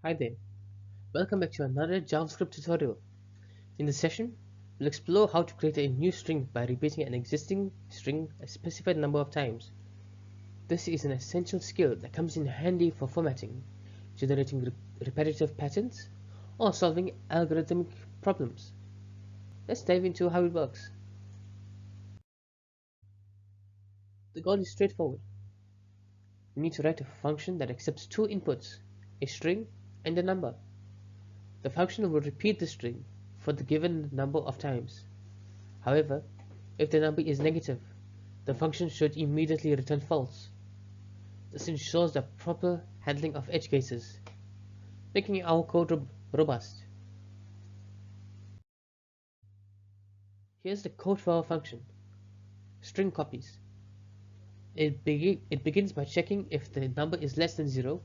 Hi there, welcome back to another JavaScript tutorial. In this session, we'll explore how to create a new string by repeating an existing string a specified number of times. This is an essential skill that comes in handy for formatting, generating repetitive patterns, or solving algorithmic problems. Let's dive into how it works. The goal is straightforward. We need to write a function that accepts two inputs, a string and a number. The function will repeat the string for the given number of times. However, if the number is negative, the function should immediately return false. This ensures the proper handling of edge cases, making our code robust. Here's the code for our function. String copies. It begins by checking if the number is less than 0.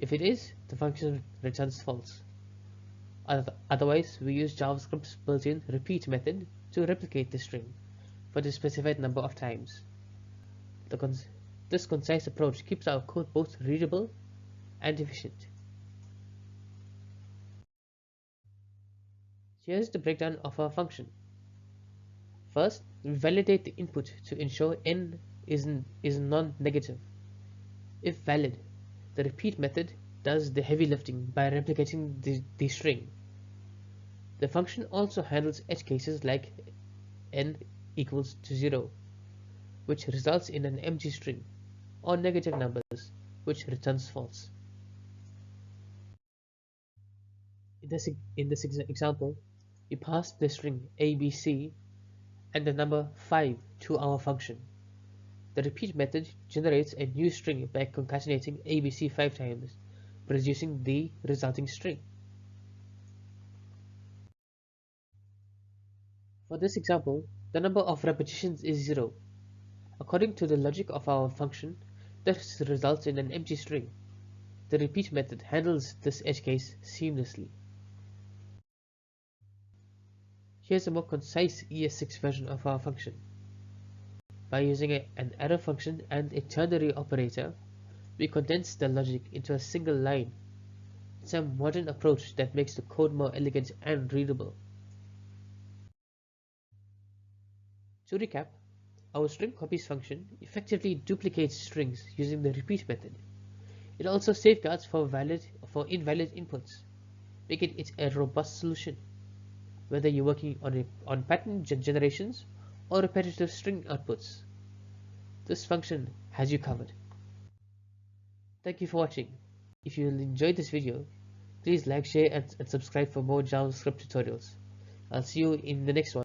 If it is, the function returns false. Otherwise, we use JavaScript's built-in repeat method to replicate the string for the specified number of times. This concise approach keeps our code both readable and efficient. Here's the breakdown of our function. First, we validate the input to ensure n is non-negative. If valid, the repeat method does the heavy lifting by replicating the string. The function also handles edge cases like n equals to 0, which results in an empty string, or negative numbers, which returns false. In this example, we pass the string abc and the number 5 to our function. The repeat method generates a new string by concatenating abc 5 times, producing the resulting string. For this example, the number of repetitions is 0. According to the logic of our function, this results in an empty string. The repeat method handles this edge case seamlessly. Here's a more concise ES6 version of our function. By using an arrow function and a ternary operator, we condense the logic into a single line. It's a modern approach that makes the code more elegant and readable. To recap, our string copies function effectively duplicates strings using the repeat method. It also safeguards for invalid inputs, making it a robust solution, whether you're working on pattern generations or repetitive string outputs. This function has you covered. Thank you for watching. If you enjoyed this video, please like, share and subscribe for more JavaScript tutorials. I'll see you in the next one.